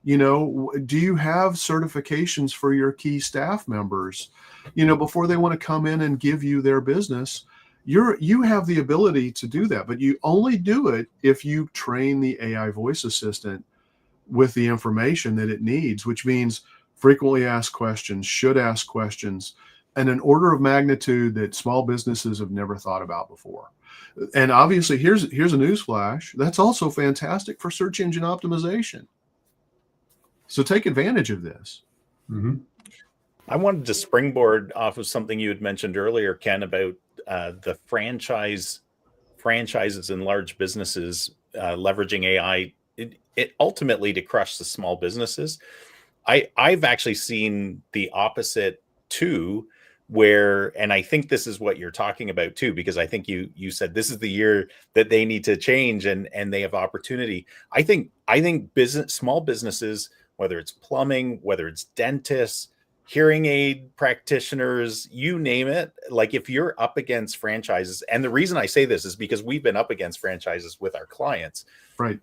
Do you have certifications for your key staff members? Before they want to come in and give you their business, you have the ability to do that, but you only do it if you train the AI voice assistant with the information that it needs, which means frequently asked questions, should ask questions, and an order of magnitude that small businesses have never thought about before. And obviously, here's a news flash. That's also fantastic for search engine optimization. So take advantage of this. Mm-hmm. I wanted to springboard off of something you had mentioned earlier, Ken, about the franchises in large businesses leveraging AI. It ultimately to crush the small businesses. I've actually seen the opposite too, where, and I think this is what you're talking about too, because I think you said this is the year that they need to change and they have opportunity. I think small businesses, whether it's plumbing, whether it's dentists, hearing aid practitioners, you name it, like if you're up against franchises, and the reason I say this is because we've been up against franchises with our clients, right?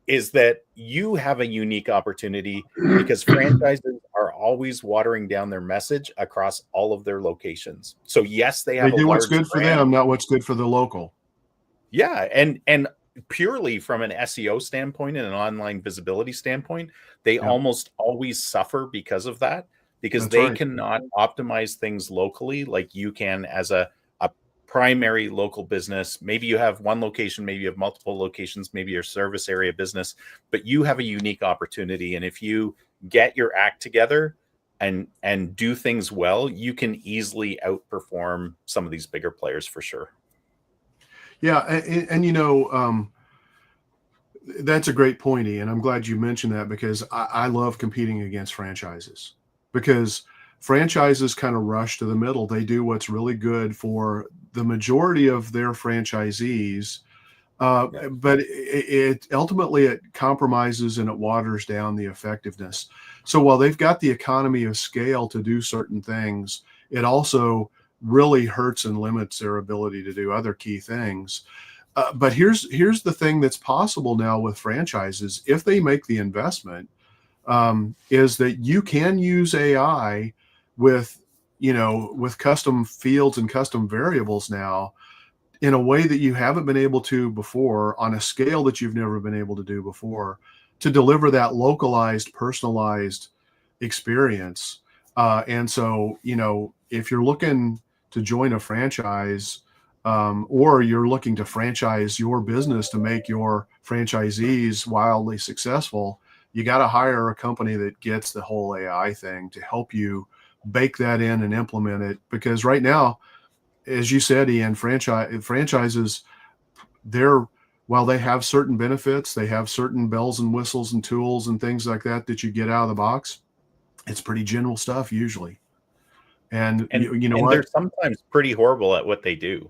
Is that you have a unique opportunity because franchises are always watering down their message across all of their locations. So yes, they have do what's good brand for them, not what's good for the local. Yeah, and purely from an SEO standpoint and an online visibility standpoint, they almost always suffer because of that, because That's they right. cannot optimize things locally like you can as a primary local business. Maybe you have one location, maybe you have multiple locations, maybe your service area business, but you have a unique opportunity. And if you get your act together and do things well, you can easily outperform some of these bigger players for sure. Yeah, and that's a great point, Ian. I'm glad you mentioned that, because I love competing against franchises, because franchises kind of rush to the middle. They do what's really good for the majority of their franchisees, but it ultimately it compromises and it waters down the effectiveness. So while they've got the economy of scale to do certain things, it also really hurts and limits their ability to do other key things. But here's the thing that's possible now with franchises, if they make the investment, is that you can use AI with custom fields and custom variables now in a way that you haven't been able to before, on a scale that you've never been able to do before, to deliver that localized, personalized experience. And so, if you're looking to join a franchise, or you're looking to franchise your business to make your franchisees wildly successful, you got to hire a company that gets the whole AI thing to help you bake that in and implement it. Because right now, as you said, Ian, franchises, while they have certain benefits, they have certain bells and whistles and tools and things like that you get out of the box. It's pretty general stuff usually. And you know what? They're sometimes pretty horrible at what they do.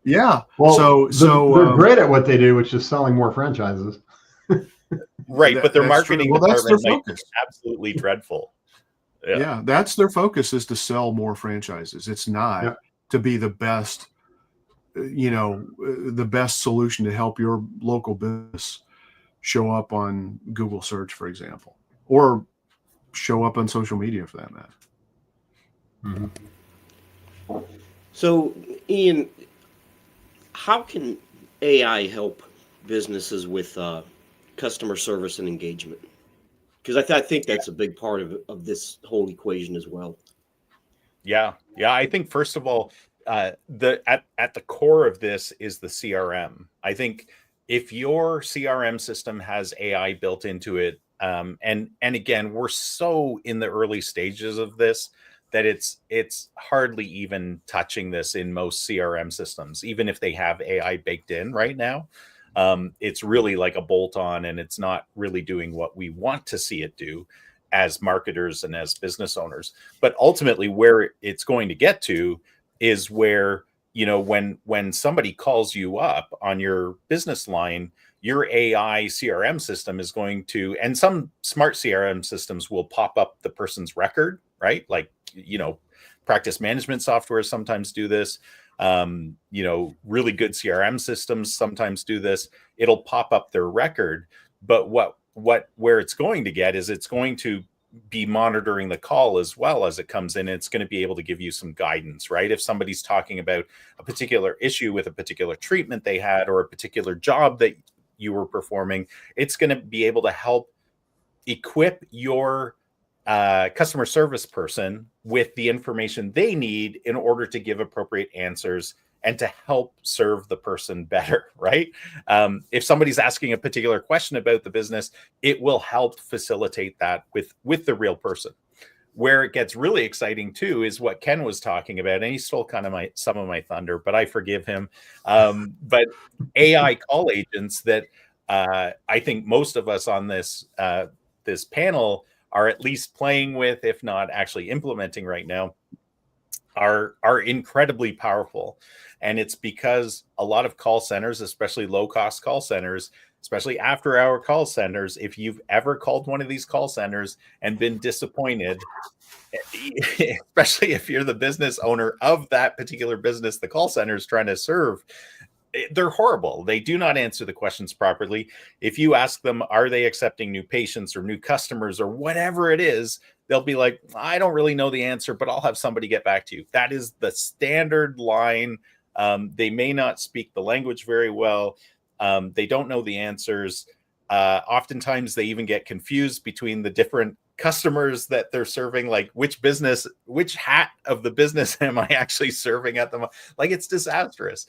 Yeah. Well, so they're great at what they do, which is selling more franchises. Right, but their marketing department might be focus. Absolutely dreadful. Yeah, that's their focus, is to sell more franchises. It's not to be the best, the best solution to help your local business show up on Google search, for example, or show up on social media for that matter. Mm-hmm. So, Ian, how can AI help businesses with customer service and engagement? Because I think that's a big part of this whole equation as well. Yeah. I think first of all, at the core of this is the CRM. I think if your CRM system has AI built into it, and again, we're so in the early stages of this that it's hardly even touching this in most CRM systems, even if they have AI baked in right now. It's really like a bolt-on, and it's not really doing what we want to see it do as marketers and as business owners. But ultimately, where it's going to get to is where, when somebody calls you up on your business line, your AI CRM system is going to, and some smart CRM systems will pop up the person's record, right? Like, practice management software sometimes do this. Really good CRM systems sometimes do this. It'll pop up their record, but where it's going to get is it's going to be monitoring the call as well as it comes in. It's going to be able to give you some guidance, right? If somebody's talking about a particular issue with a particular treatment they had or a particular job that you were performing, it's going to be able to help equip your customer service person with the information they need in order to give appropriate answers and to help serve the person better, right? If somebody's asking a particular question about the business, it will help facilitate that with the real person. Where it gets really exciting too is what Ken was talking about, and he stole kind of some of my thunder, but I forgive him. But AI call agents that I think most of us on this panel are at least playing with, if not actually implementing right now, are incredibly powerful. And it's because a lot of call centers, especially low-cost call centers, especially after-hour call centers, if you've ever called one of these call centers and been disappointed, especially if you're the business owner of that particular business the call center is trying to serve, they're horrible. They do not answer the questions properly. If you ask them, are they accepting new patients or new customers or whatever it is, they'll be like, I don't really know the answer, but I'll have somebody get back to you. That is the standard line. They may not speak the language very well. They don't know the answers. Oftentimes they even get confused between the different customers that they're serving, like which hat of the business am I actually serving at the moment? Like, it's disastrous.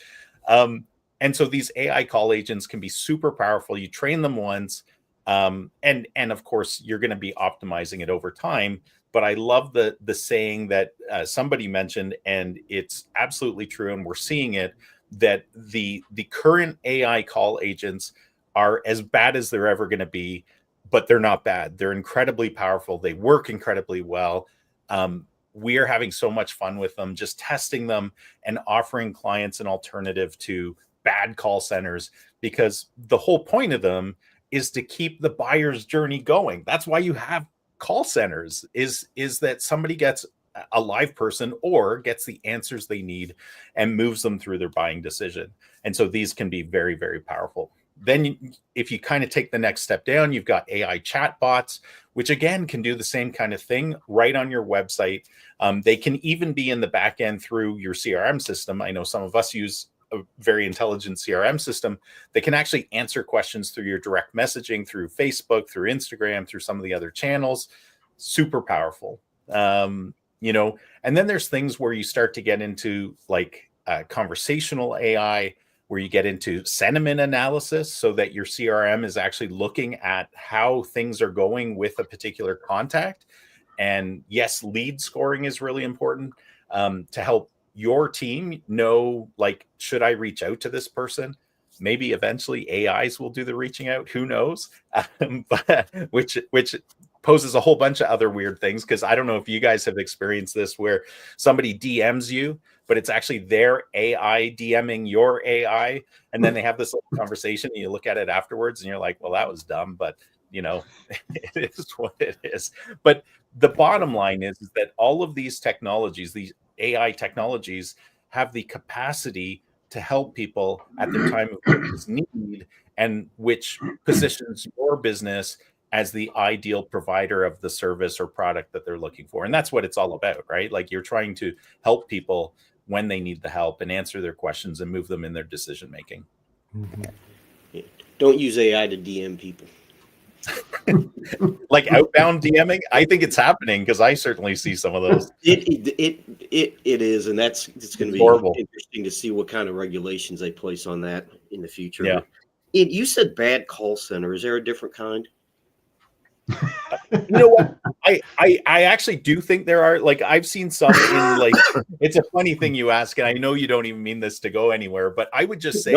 And so these AI call agents can be super powerful. You train them once, and of course you're going to be optimizing it over time. But I love the saying that somebody mentioned, and it's absolutely true, and we're seeing it, that the current AI call agents are as bad as they're ever going to be, but they're not bad. They're incredibly powerful. They work incredibly well. We are having so much fun with them, just testing them and offering clients an alternative to bad call centers, because the whole point of them is to keep the buyer's journey going. That's why you have call centers, is that somebody gets a live person or gets the answers they need and moves them through their buying decision. And so these can be very, very powerful. Then if you kind of take the next step down, you've got AI chatbots, which again can do the same kind of thing right on your website. They can even be in the back end through your CRM system. I know some of us use a very intelligent CRM system that can actually answer questions through your direct messaging, through Facebook, through Instagram, through some of the other channels. Super powerful. And then there's things where you start to get into like conversational AI, where you get into sentiment analysis so that your CRM is actually looking at how things are going with a particular contact. And yes, lead scoring is really important to help your team know, like, should I reach out to this person? Maybe eventually AIs will do the reaching out. Who knows? But which poses a whole bunch of other weird things, because I don't know if you guys have experienced this, where somebody DMs you, but it's actually their AI DMing your AI, and then they have this little conversation and you look at it afterwards and you're like, well, that was dumb, but it is what it is. But the bottom line is that all of these technologies, these AI technologies, have the capacity to help people at the time of greatest need, and which positions your business as the ideal provider of the service or product that they're looking for. And that's what it's all about, right? Like, you're trying to help people when they need the help and answer their questions and move them in their decision making. Yeah. Don't use AI to DM people. Like outbound DMing, I think it's happening, because I certainly see some of those. It is, and it's going to be horrible. Interesting to see what kind of regulations they place on that in the future. Yeah. You said bad call center. Is there a different kind? You know what? I actually do think there are. Like, I've seen some in, like, it's a funny thing you ask, and I know you don't even mean this to go anywhere, but I would just say,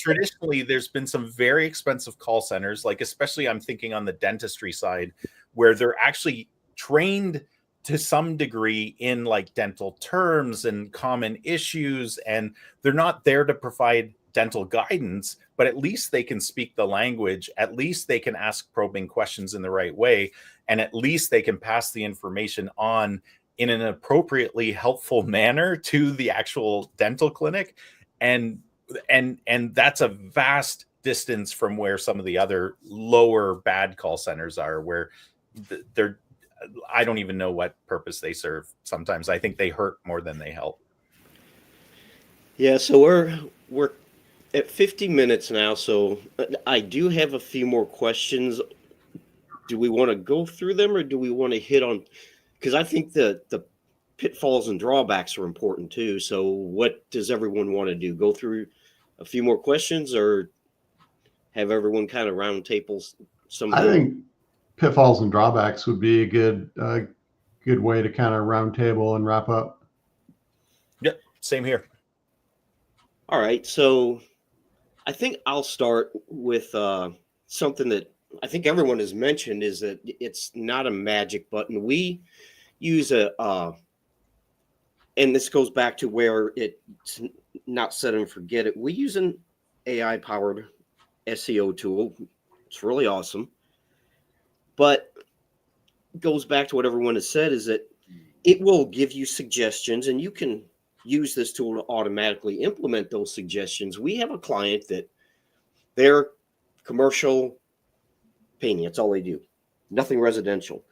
traditionally there's been some very expensive call centers, like, especially I'm thinking on the dentistry side, where they're actually trained to some degree in like dental terms and common issues, and they're not there to provide dental guidance, but at least they can speak the language. At least they can ask probing questions in the right way. And at least they can pass the information on in an appropriately helpful manner to the actual dental clinic. And that's a vast distance from where some of the other lower bad call centers are, where they're, I don't even know what purpose they serve. Sometimes I think they hurt more than they help. Yeah, so we're at 50 minutes now, so I do have a few more questions. Do we want to go through them, or do we want to hit on, because I think the pitfalls and drawbacks are important too. So what does everyone want to do? Go through a few more questions, or have everyone kind of round tables some of I the... think pitfalls and drawbacks would be a good way to kind of round table and wrap up. Yep, same here. All right, so I think I'll start with something that I think everyone has mentioned, is that it's not a magic button. We use and this goes back to where it's not set and forget it. We use an AI-powered SEO tool. It's really awesome. But it goes back to what everyone has said, is that it will give you suggestions, and you can use this tool to automatically implement those suggestions. We have a client that they're commercial painting. That's all they do. Nothing residential.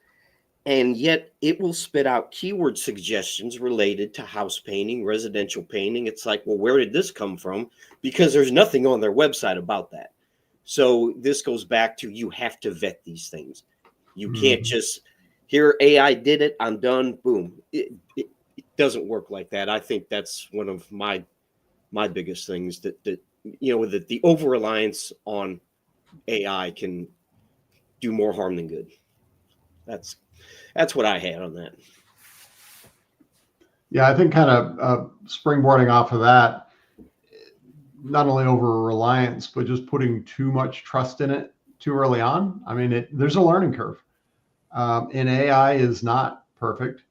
And yet it will spit out keyword suggestions related to house painting, residential painting. It's like, well, where did this come from? Because there's nothing on their website about that. So this goes back to, you have to vet these things. You can't just, here, AI did it, I'm done, boom. It doesn't work like that. I think that's one of my biggest things, that the over-reliance on AI can do more harm than good. That's what I had on that. Yeah, I think kind of springboarding off of that, not only over reliance, but just putting too much trust in it too early on. I mean, there's a learning curve. And AI is not perfect.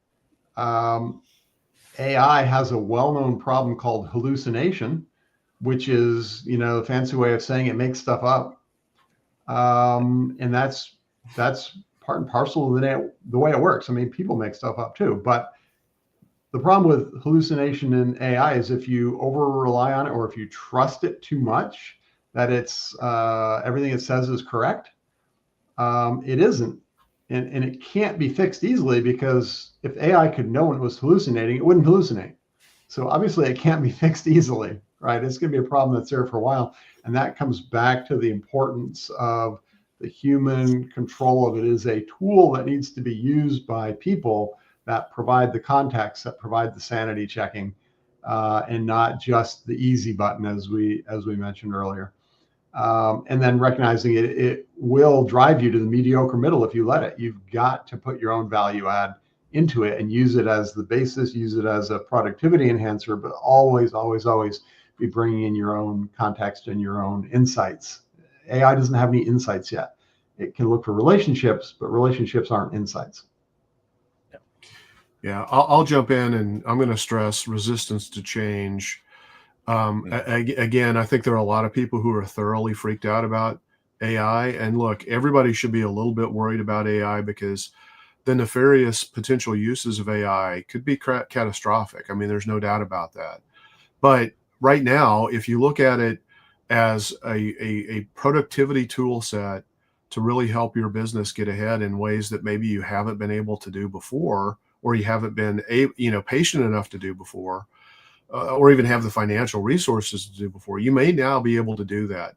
AI has a well-known problem called hallucination, which is, a fancy way of saying it makes stuff up. And that's part and parcel of the way it works. I mean, people make stuff up too, but the problem with hallucination in AI is if you over rely on it, or if you trust it too much, that it's everything it says is correct. It isn't. And it can't be fixed easily, because if AI could know when it was hallucinating, it wouldn't hallucinate. So obviously it can't be fixed easily, right? It's going to be a problem that's there for a while. And that comes back to the importance of the human control of it. Is a tool that needs to be used by people that provide the context, that provide the sanity checking, and not just the easy button, as we mentioned earlier. And then recognizing it will drive you to the mediocre middle if you let it. You've got to put your own value add into it and use it as the basis, use it as a productivity enhancer, but always, always, always be bringing in your own context and your own insights. AI doesn't have any insights yet. It can look for relationships, but relationships aren't insights. Yeah, I'll jump in, and I'm going to stress resistance to change. Again, I think there are a lot of people who are thoroughly freaked out about AI. And look, everybody should be a little bit worried about AI, because the nefarious potential uses of AI could be catastrophic. I mean, there's no doubt about that. But right now, if you look at it as a productivity tool set to really help your business get ahead in ways that maybe you haven't been able to do before, or you haven't been patient enough to do before, or even have the financial resources to do before, you may now be able to do that.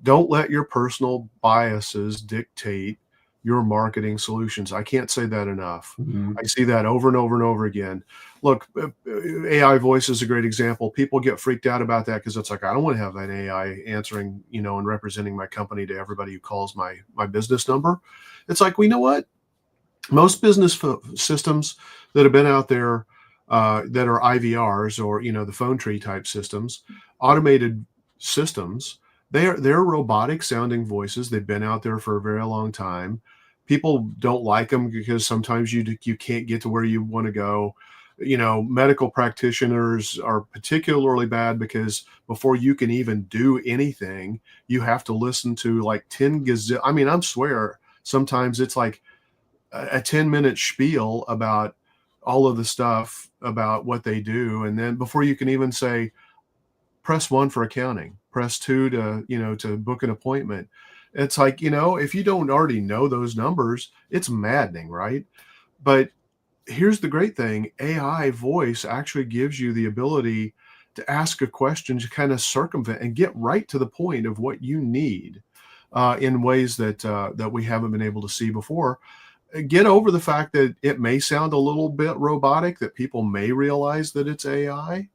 Don't let your personal biases dictate your marketing solutions. I can't say that enough. I see that over and over and over again. Look, AI voice is a great example. People get freaked out about that because it's like, I don't want to have an AI answering, and representing my company to everybody who calls my business number. It's like, well, you know what? Most business systems that have been out there that are IVRs, or the phone tree type systems, automated systems, they're robotic sounding voices. They've been out there for a very long time. People don't like them because sometimes you can't get to where you want to go. Medical practitioners are particularly bad, because before you can even do anything, you have to listen to like 10 gazillion. I mean, I swear sometimes it's like a 10-minute spiel about all of the stuff about what they do. And then before you can even say, press 1 for accounting, press 2 to book an appointment. It's like, if you don't already know those numbers, it's maddening, right? But here's the great thing. AI voice actually gives you the ability to ask a question to kind of circumvent and get right to the point of what you need in ways that we haven't been able to see before. Get over the fact that it may sound a little bit robotic, that people may realize that it's AI.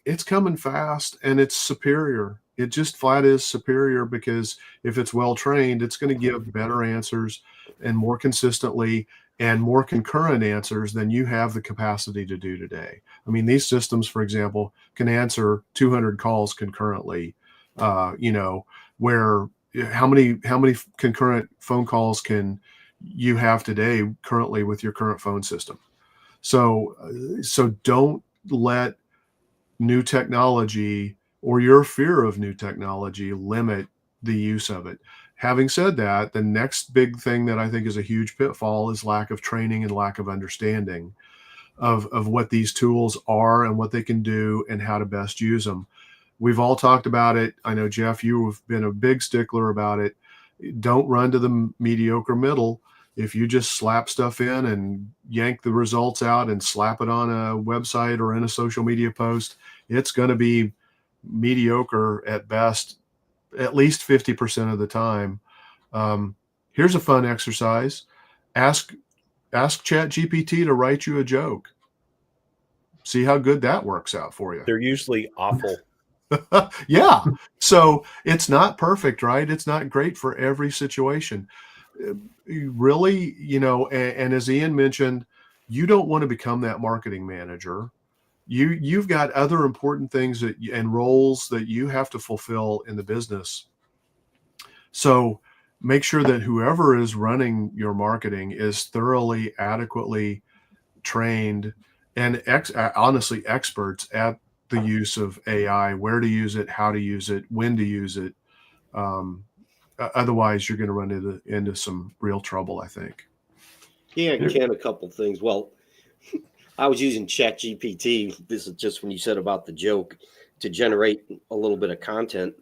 It's coming fast and it's superior. It just flat is superior, because if it's well trained, it's going to give better answers and more consistently and more concurrent answers than you have the capacity to do today. I mean, these systems, for example, can answer 200 calls concurrently. Where how many concurrent phone calls can you have today currently with your current phone system? So don't let new technology or your fear of new technology limit the use of it. Having said that, the next big thing that I think is a huge pitfall is lack of training and lack of understanding of what these tools are and what they can do and how to best use them. We've all talked about it. I know, Jeff, you've been a big stickler about it. Don't run to the mediocre middle. If you just slap stuff in and yank the results out and slap it on a website or in a social media post, it's going to be mediocre at best, at least 50% of the time. Here's a fun exercise. Ask ChatGPT to write you a joke. See how good that works out for you. They're usually awful. Yeah. So it's not perfect, right? It's not great for every situation. Really, and as Ian mentioned, you don't want to become that marketing manager. You've got other important things and roles that you have to fulfill in the business. So make sure that whoever is running your marketing is thoroughly, adequately trained and honestly experts at the use of AI, where to use it, how to use it, when to use it. Otherwise, you're going to run into some real trouble, I think. Yeah, Ken, a couple things. Well, I was using ChatGPT. This is just when you said about the joke, to generate a little bit of content.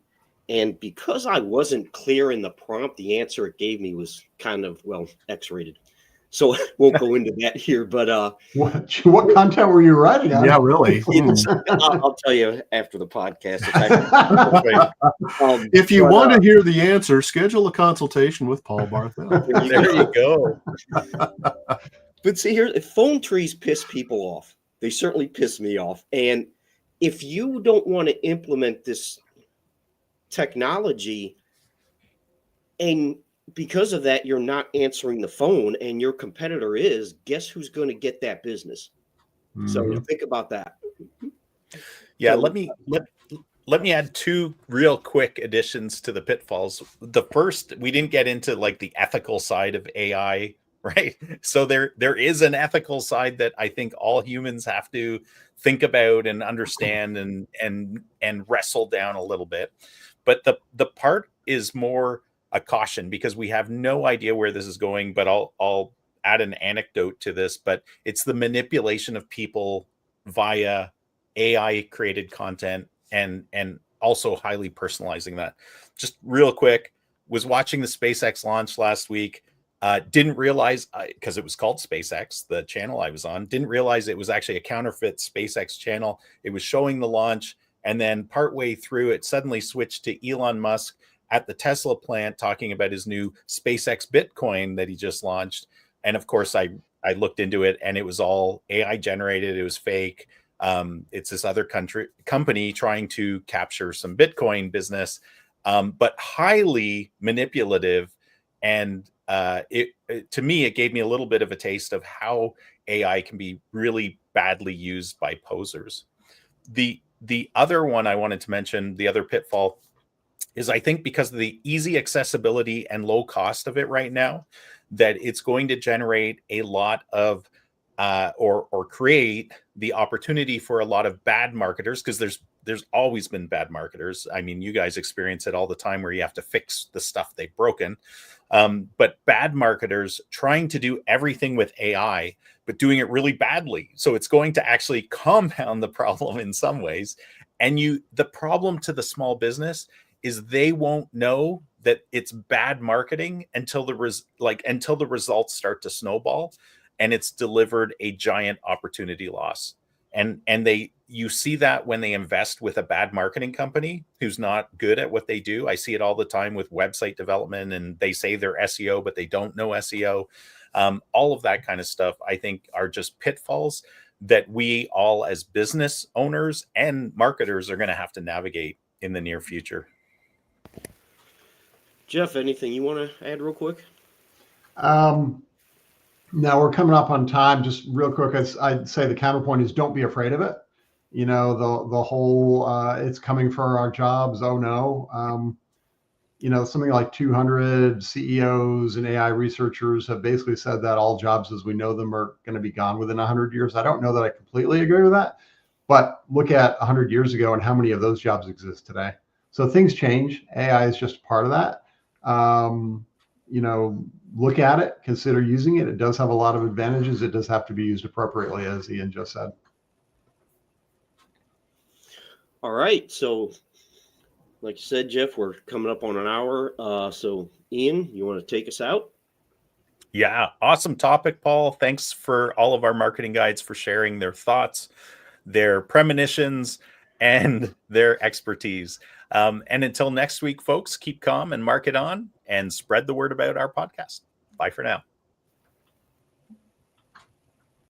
And because I wasn't clear in the prompt, the answer it gave me was kind of, X-rated. So I won't go into that here, but what content were you writing on? Yeah, really. I'll tell you after the podcast. If you want to hear the answer, schedule a consultation with Paul Barthel. There you go. But see here, phone trees piss people off. They certainly piss me off. And if you don't want to implement this technology, and because of that, you're not answering the phone and your competitor is, guess who's going to get that business? Mm-hmm. So think about that. Yeah, let me add 2 real quick additions to the pitfalls. The first, we didn't get into like the ethical side of AI, right? So there is an ethical side that I think all humans have to think about and understand and wrestle down a little bit. But the part is more a caution, because we have no idea where this is going. But I'll add an anecdote to this, but it's the manipulation of people via AI created content and also highly personalizing that. Just real quick, was watching the SpaceX launch last week. Didn't realize, because it was called SpaceX, the channel I was on, didn't realize it was actually a counterfeit SpaceX channel. It was showing the launch, and then partway through it suddenly switched to Elon Musk at the Tesla plant talking about his new SpaceX Bitcoin that he just launched. And of course, I looked into it, and it was all AI generated. It was fake. It's this other company trying to capture some Bitcoin business, but highly manipulative. And to me, it gave me a little bit of a taste of how AI can be really badly used by posers. The other one I wanted to mention, the other pitfall, is I think because of the easy accessibility and low cost of it right now, that it's going to generate a lot of or create the opportunity for a lot of bad marketers, because there's always been bad marketers. I mean, you guys experience it all the time where you have to fix the stuff they've broken. But bad marketers trying to do everything with AI, but doing it really badly. So it's going to actually compound the problem in some ways. And the problem to the small business is they won't know that it's bad marketing until the results start to snowball and it's delivered a giant opportunity loss. And you see that when they invest with a bad marketing company who's not good at what they do. I see it all the time with website development, and they say they're SEO, but they don't know SEO. All of that kind of stuff, I think, are just pitfalls that we all as business owners and marketers are going to have to navigate in the near future. Jeff, anything you want to add real quick? Now we're coming up on time. Just real quick, I'd say the counterpoint is don't be afraid of it. You know, the whole it's coming for our jobs. Oh no. You know, something like 200 CEOs and AI researchers have basically said that all jobs as we know them are going to be gone within 100 years. I don't know that I completely agree with that, but look at 100 years ago and how many of those jobs exist today. So things change. AI is just part of that. You know, look at it, consider using it. It does have a lot of advantages. It does have to be used appropriately, as Ian just said. All right. So, like you said, Jeff, we're coming up on an hour. So, Ian, you want to take us out? Yeah, awesome topic, Paul. Thanks for all of our marketing guides for sharing their thoughts, their premonitions, and their expertise. And until next week, folks, keep calm and market on and spread the word about our podcast. Bye for now.